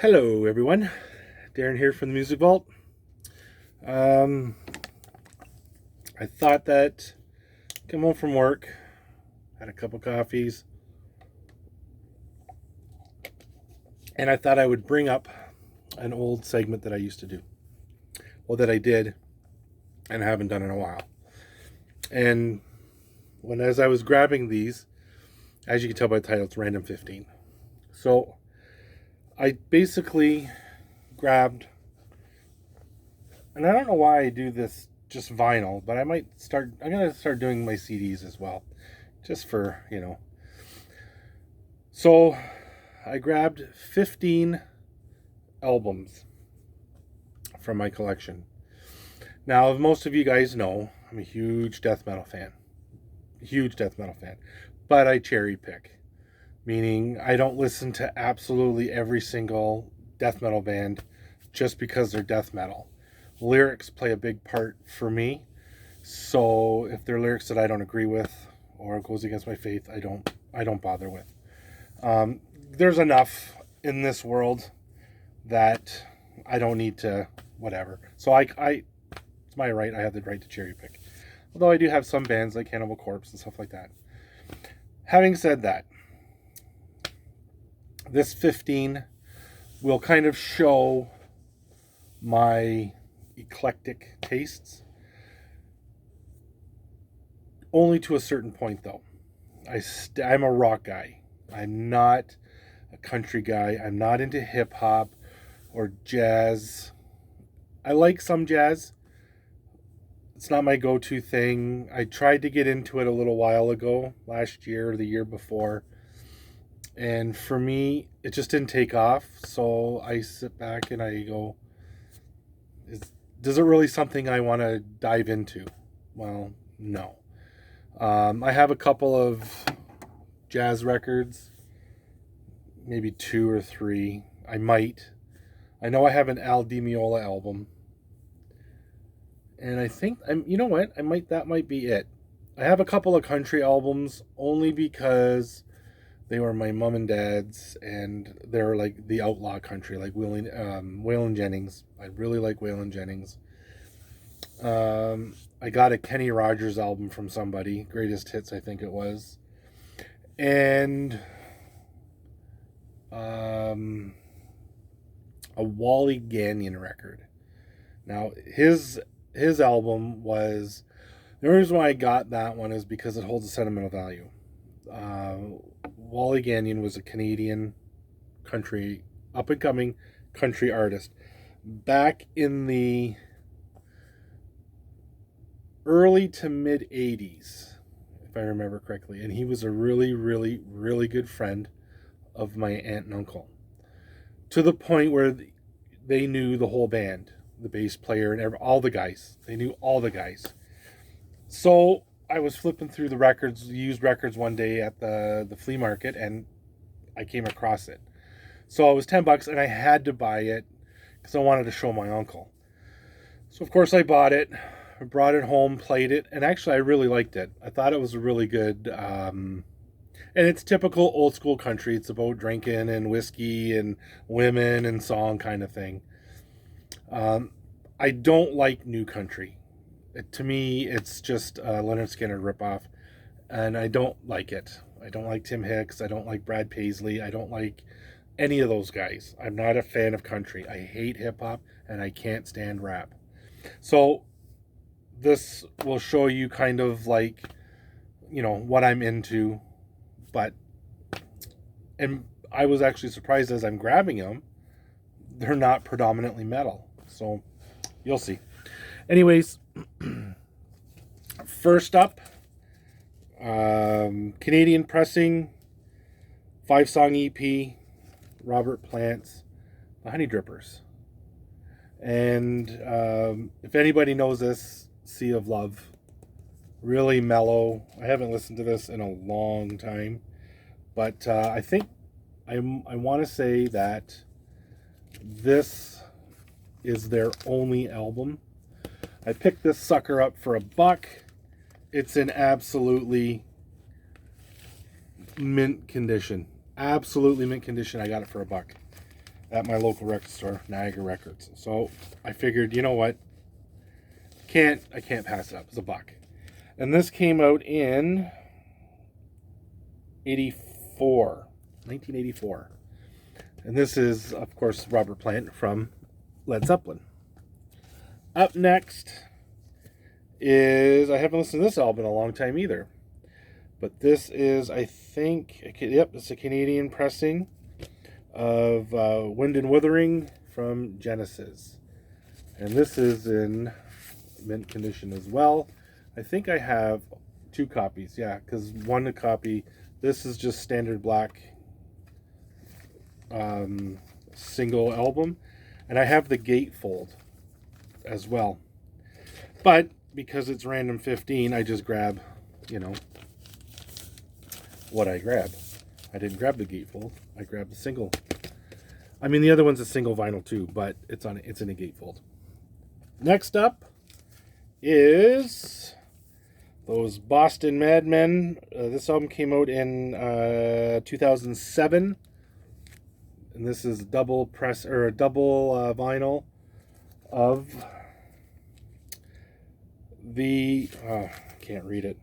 Hello everyone, Darren here from the Music Vault. I thought that come home from work, had a couple coffees, and I thought I would bring up an old segment that I used to do. Well, that I did and haven't done in a while. And as I was grabbing these, as you can tell by the title, it's Random 15. So I basically grabbed, and I don't know why I do this just vinyl, but I'm going to start doing my CDs as well, just for, So I grabbed 15 albums from my collection. Now, most of you guys know, I'm a huge death metal fan, but I cherry pick. Meaning, I don't listen to absolutely every single death metal band just because they're death metal. Lyrics play a big part for me. So if they're lyrics that I don't agree with or goes against my faith, I don't bother with. There's enough in this world that I don't need to whatever. So it's my right. I have the right to cherry pick. Although I do have some bands like Cannibal Corpse and stuff like that. Having said that, this 15 will kind of show my eclectic tastes. Only to a certain point, though. I'm a rock guy. I'm not a country guy. I'm not into hip-hop or jazz. I like some jazz. It's not my go-to thing. I tried to get into it a little while ago, last year or the year before. And for me, it just didn't take off. So I sit back and I go, is it really something I want to dive into? Well, no. I have a couple of jazz records, maybe 2 or 3. I know I have an Al Di Meola album. And I think, you know what? That might be it. I have a couple of country albums only because they were my mom and dad's, and they're like the outlaw country, like Waylon Jennings. I really like Waylon Jennings. I got a Kenny Rogers album from somebody, Greatest Hits, I think it was, and a Wally Gagnon record. Now his album was, the only reason why I got that one is because it holds a sentimental value. Wally Gagnon was a Canadian up-and-coming country artist back in the early to mid 80s, if I remember correctly. And he was a really, really, really good friend of my aunt and uncle, to the point where they knew the whole band, the bass player and all the guys. They knew all the guys. So I was flipping through the used records one day at the flea market, and I came across it. So it was $10 and I had to buy it because I wanted to show my uncle. So of course I bought it, I brought it home, played it, and actually I really liked it. I thought it was a really good, and it's typical old school country. It's about drinking and whiskey and women and song kind of thing. I don't like new country. To me, it's just a Leonard Skinner ripoff, and I don't like it. I don't like Tim Hicks. I don't like Brad Paisley. I don't like any of those guys. I'm not a fan of country. I hate hip-hop, and I can't stand rap. So this will show you kind of like, what I'm into, and I was actually surprised as I'm grabbing them, they're not predominantly metal. So you'll see. Anyways, first up, Canadian pressing, 5-song EP, Robert Plant's The Honey Drippers. And if anybody knows this, Sea of Love, really mellow. I haven't listened to this in a long time, but I think I want to say that this is their only album. I picked this sucker up for $1. It's in absolutely mint condition. Absolutely mint condition. I got it for $1. at my local record store, Niagara Records. So I figured, you know what? I can't pass it up. It's a buck. And this came out in 1984. And this is, of course, Robert Plant from Led Zeppelin. Up next is, I haven't listened to this album in a long time either. But this is, I think, it's a Canadian pressing of Wind and Wuthering from Genesis. And this is in mint condition as well. I think I have 2 copies, yeah, because one copy, this is just standard black single album, and I have the gatefold as well. But because it's random 15, I just grab, what I grab. I didn't grab the gatefold. I grabbed the single. I mean, the other one's a single vinyl too, but it's in a gatefold. Next up is those Boston Madmen. This album came out in 2007, and this is a double vinyl of the can't read it.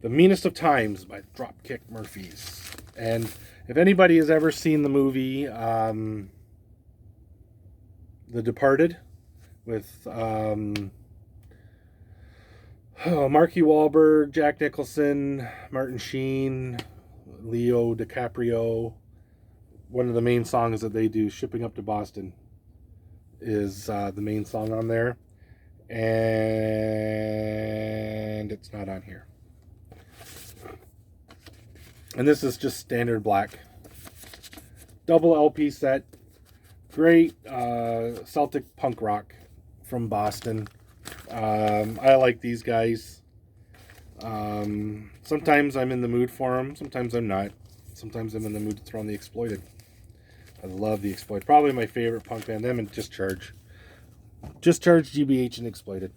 The Meanest of Times by Dropkick Murphys. And if anybody has ever seen the movie The Departed with Marky Wahlberg, Jack Nicholson, Martin Sheen, Leo DiCaprio, one of the main songs that they do, Shipping Up to Boston, is the main song on there. And it's not on here. And this is just standard black. Double LP set. Great Celtic punk rock from Boston. I like these guys. Sometimes I'm in the mood for them. Sometimes I'm not. Sometimes I'm in the mood to throw on the Exploited. I love the Exploited. Probably my favorite punk band. Them and Discharge. Discharge, GBH, and Exploited.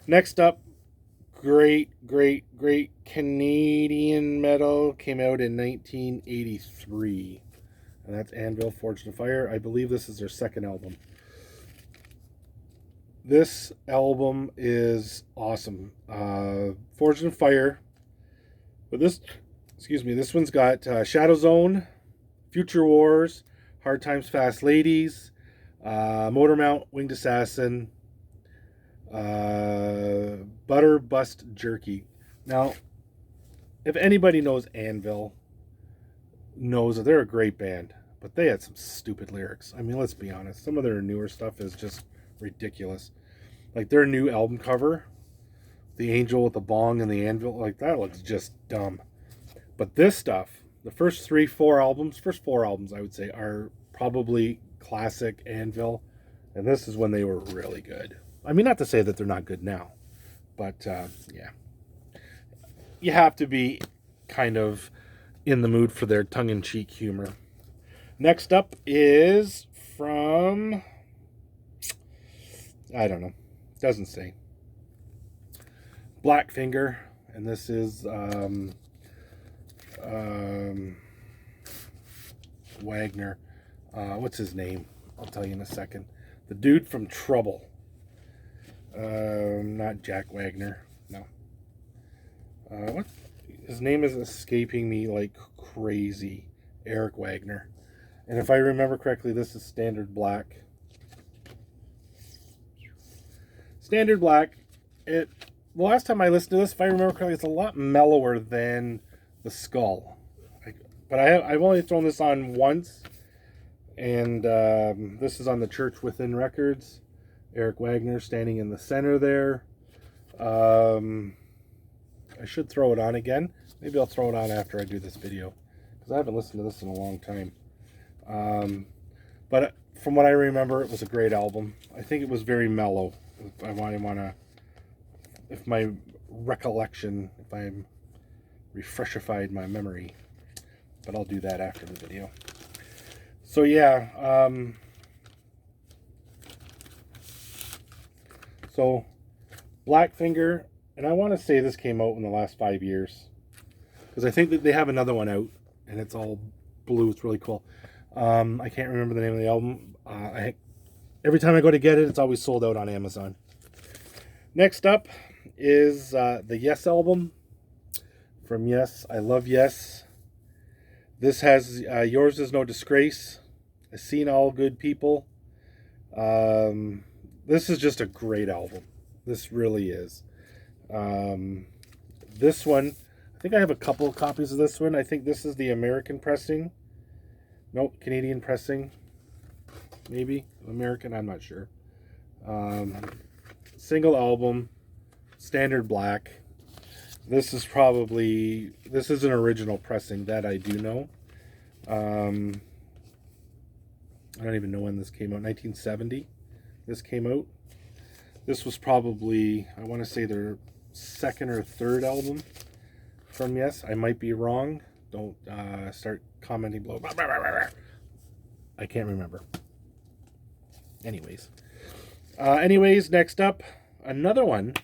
Next up, great Canadian metal. Came out in 1983. And that's Anvil, Forged in Fire. I believe this is their second album. This album is awesome. Forged in Fire. But this one's got Shadow Zone, Future Wars, Hard Times, Fast Ladies, Motor Mount, Winged Assassin, Butter Bust Jerky. Now, if anybody knows Anvil, knows that they're a great band, but they had some stupid lyrics. I mean, let's be honest. Some of their newer stuff is just ridiculous. Like their new album cover, the angel with the bong and the anvil, like that looks just dumb. But this stuff, the first four albums I would say are probably classic Anvil, and this is when they were really good. I mean, not to say that they're not good now, but yeah. You have to be kind of in the mood for their tongue-in-cheek humor. Next up is from, I don't know, doesn't say, Blackfinger, and this is Wagner. What's his name? I'll tell you in a second. The dude from Trouble. Not Jack Wagner. No. What? His name is escaping me like crazy. Earache Wagner. And if I remember correctly, this is standard black. Standard black. The last time I listened to this, if I remember correctly, it's a lot mellower than the Skull. But I've only thrown this on once. And this is on the Church Within Records. Earache Wagner standing in the center there. I should throw it on again. Maybe I'll throw it on after I do this video, because I haven't listened to this in a long time. But from what I remember, it was a great album. I think it was very mellow. If my recollection, if I'm refreshified my memory. But I'll do that after the video. So yeah, so Blackfinger, and I want to say this came out in the last 5 years, because I think that they have another one out, and it's all blue. It's really cool. I can't remember the name of the album. Every time I go to get it, it's always sold out on Amazon. Next up is the Yes album from Yes. I love Yes. This has Yours Is No Disgrace, I've Seen All Good People. This is just a great album. This really is. This one, I think I have a couple of copies of this one. I think this is the American pressing. Nope, Canadian pressing. Maybe. American, I'm not sure. Single album, standard black. This is an original pressing, that I do know. I don't even know when this came out. 1970 this came out. This was probably, I want to say, their second or third album from Yes. I might be wrong. Don't start commenting below. I can't remember. Anyways, next up, another one.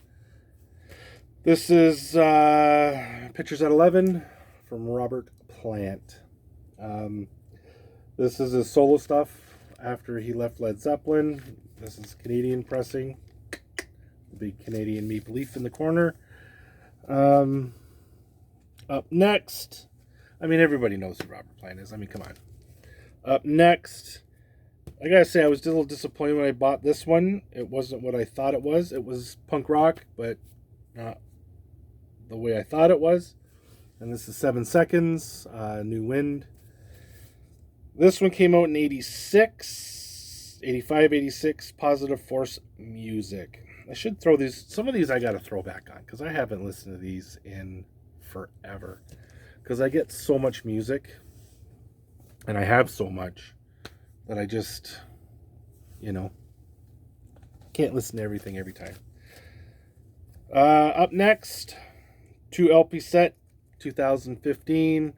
This is Pictures at 11 from Robert Plant. This is his solo stuff after he left Led Zeppelin. This is Canadian pressing. The big Canadian Maple Leaf in the corner. Up next, I mean, everybody knows who Robert Plant is. I mean, come on. Up next, I gotta say, I was a little disappointed when I bought this one. It wasn't what I thought it was. It was punk rock, but not the way I thought it was. And this is 7 Seconds, New Wind. This one came out in 86, 85, 86, Positive Force Music. I should throw these, some of these I gotta throw back on, because I haven't listened to these in forever. Because I get so much music, and I have so much, that I just, can't listen to everything every time. Up next, 2 LP set, 2015,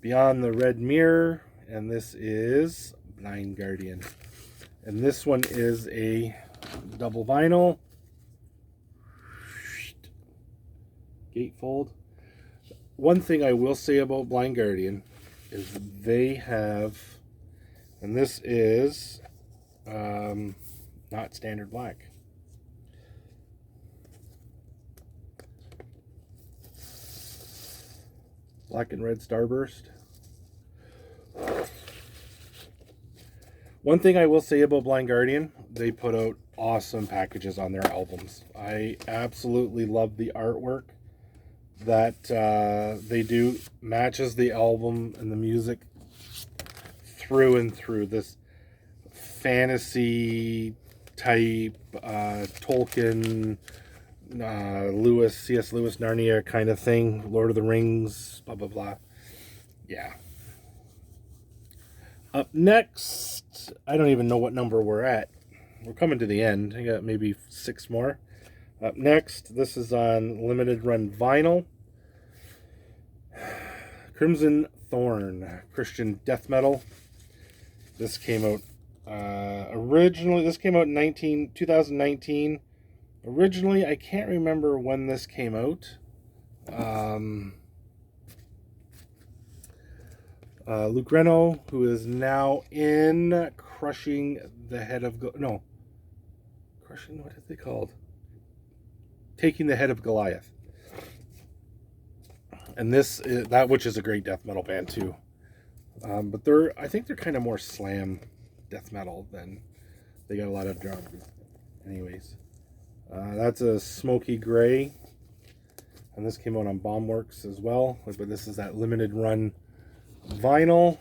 Beyond the Red Mirror, and this is Blind Guardian. And this one is a double vinyl. Gatefold. One thing I will say about Blind Guardian is they have, and this is not standard black. Black and red starburst. One thing I will say about Blind Guardian, they put out awesome packages on their albums. I absolutely love the artwork that they do. Matches the album and the music through and through. This fantasy type, Tolkien, C.S. Lewis, Narnia kind of thing. Lord of the Rings, blah, blah, blah. Yeah. Up next, I don't even know what number we're at. We're coming to the end. I got maybe 6 more. Up next, this is on limited run vinyl. Crimson Thorn, Christian death metal. This came out originally. This came out in 2019. Originally, I can't remember when this came out. Luke Reno, who is now in Crushing the Head of Crushing, what is it called? Taking the Head of Goliath. And that which is a great death metal band too. But I think they're kind of more slam death metal than they got a lot of drums. Anyways, that's a smoky gray, and this came out on Bombworks as well. But this is that limited run vinyl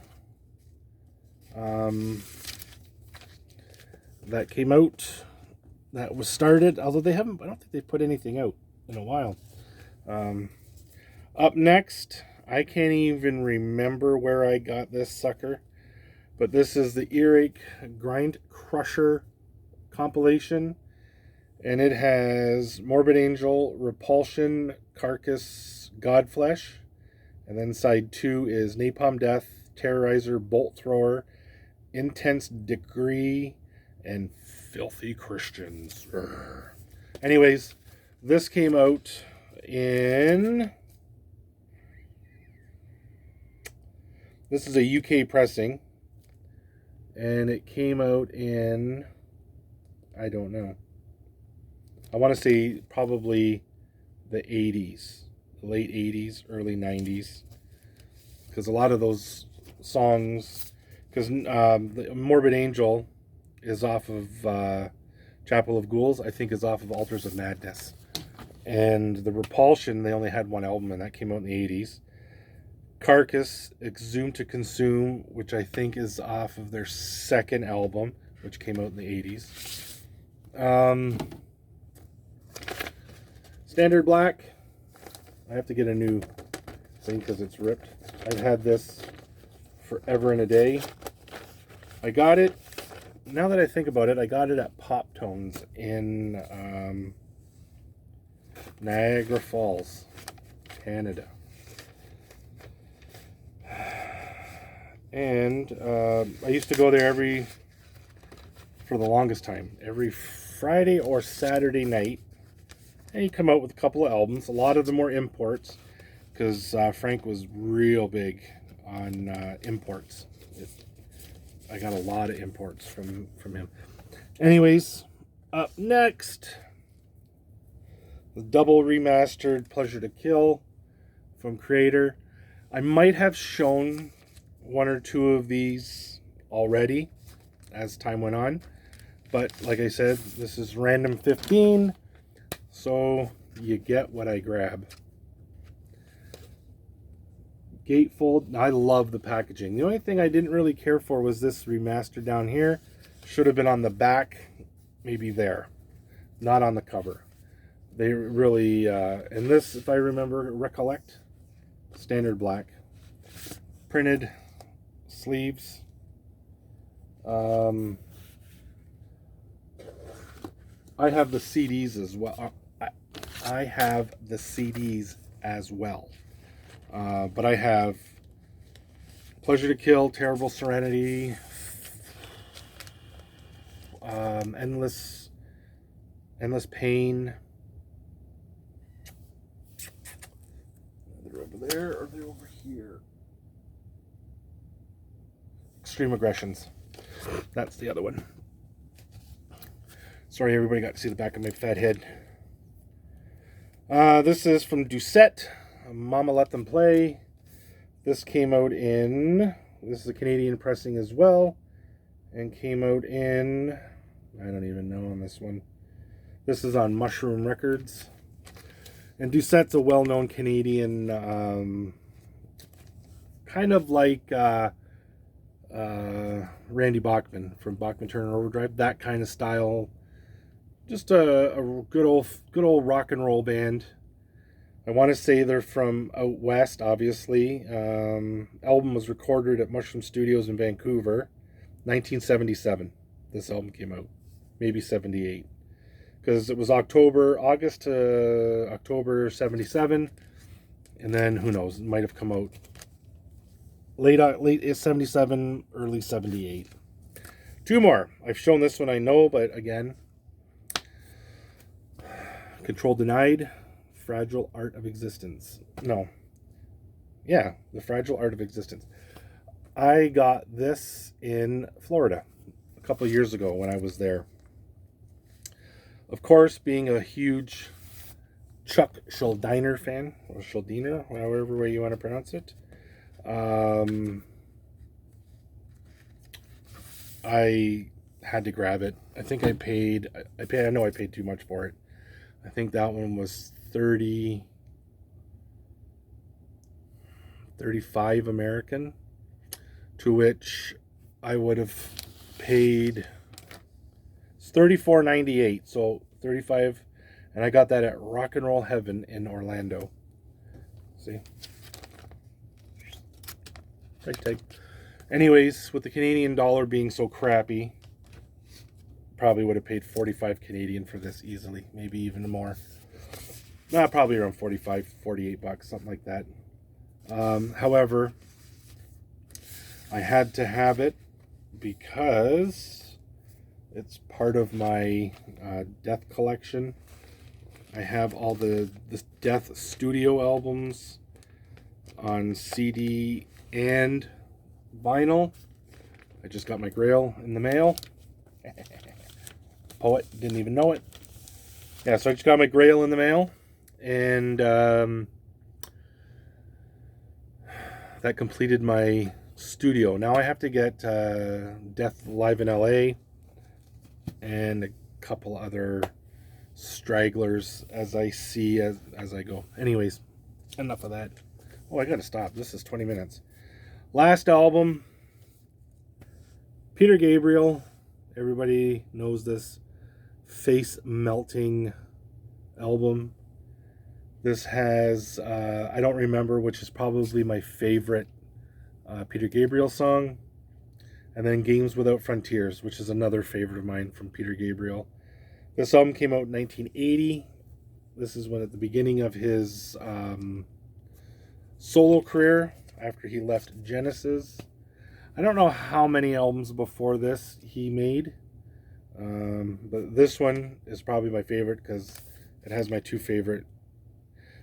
that came out. That was started, although I don't think they put anything out in a while. Up next, I can't even remember where I got this sucker, but this is the Earache Grind Crusher compilation, and it has Morbid Angel, Repulsion, Carcass, Godflesh, and then side 2 is Napalm Death, Terrorizer, Bolt Thrower, Intense Degree, and Filthy Christians. Urgh. Anyways, this came out in... This is a UK pressing. and it came out in, I don't know, I want to say probably the 80s, late 80s, early 90s, because a lot of those songs, because Morbid Angel is off of Chapel of Ghouls, I think is off of Altars of Madness. And the Repulsion, they only had one album, and that came out in the 80s. Carcass, Exhumed to Consume, which I think is off of their second album, which came out in the 80s. Standard Black, I have to get a new thing because it's ripped. I've had this forever and a day. I got it, now that I think about it, I got it at Pop Tones in Niagara Falls, Canada. And I used to go there for the longest time, every Friday or Saturday night. And he'd come out with a couple of albums. A lot of them were imports, because Frank was real big on imports. I got a lot of imports from him. Anyways, up next, the double remastered Pleasure to Kill from Creator. I might have shown one or two of these already as time went on, but like I said, this is random 15, so you get what I grab. Gatefold, I love the packaging. The only thing I didn't really care for was this remaster down here. Should have been on the back, maybe there, not on the cover. They really, and this, if I recollect, standard black. Printed sleeves. I have the CDs as well. I have the CDs as well. But I have Pleasure to Kill, Terrible Serenity, Endless Pain. They're over there, or they're over here. Extreme Aggressions. That's the other one. Sorry, everybody got to see the back of my fat head. This is from Doucet Mama, Let Them Play. This came out in, this is a Canadian pressing as well, and came out in, I don't even know on this one. This is on Mushroom Records. And Doucet's a well-known Canadian, kind of like Randy Bachman from Bachman Turner Overdrive, that kind of style. Just a good old rock and roll band. I want to say they're from out west, obviously. Album was recorded at Mushroom Studios in Vancouver, 1977. This album came out, maybe 78, because it was August to October 77, and then who knows, it might have come out late 77, early 78. Two more. I've shown this one, I know, but again, Control Denied, Fragile Art of Existence. No. Yeah, The Fragile Art of Existence. I got this in Florida a couple of years ago when I was there. Of course, being a huge Chuck Schuldiner fan, or Schuldiner, however way you want to pronounce it, I had to grab it. I think I know I paid too much for it. I think that one was $35 American, to which I would have paid, it's $34.98, so 35, and I got that at Rock and Roll Heaven in Orlando. See? Right. Anyways, with the Canadian dollar being so crappy, probably would have paid 45 Canadian for this easily, maybe even more. Probably around 45, 48 bucks, something like that. However, I had to have it because it's part of my Death collection. I have all the Death studio albums on CD and vinyl. I just got my Grail in the mail. Poet, didn't even know it. Yeah, so I just got my Grail in the mail, and that completed my studio. Now I have to get Death Live in LA and a couple other stragglers as I see as I go. Anyways, enough of that. Oh, I gotta stop. This is 20 minutes. Last album, Peter Gabriel. Everybody knows this face melting album. This has I don't remember, which is probably my favorite Peter Gabriel song, and then Games Without Frontiers, which is another favorite of mine from Peter Gabriel. This album came out in 1980. This is when at the beginning of his solo career, after he left Genesis. I don't know how many albums before this he made, but this one is probably my favorite because it has my two favorite.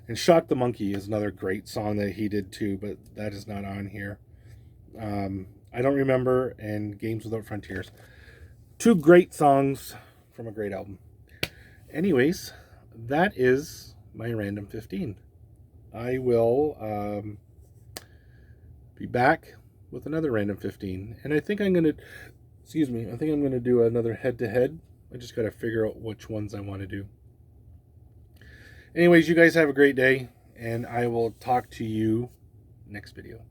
And Shock the Monkey is another great song that he did too, but that is not on here. I Don't Remember and Games Without Frontiers. Two great songs from a great album. Anyways, that is my random 15. I will be back with another random 15. And I think I'm going to, I think I'm going to do another head-to-head. I just got to figure out which ones I want to do. Anyways, you guys have a great day, and I will talk to you next video.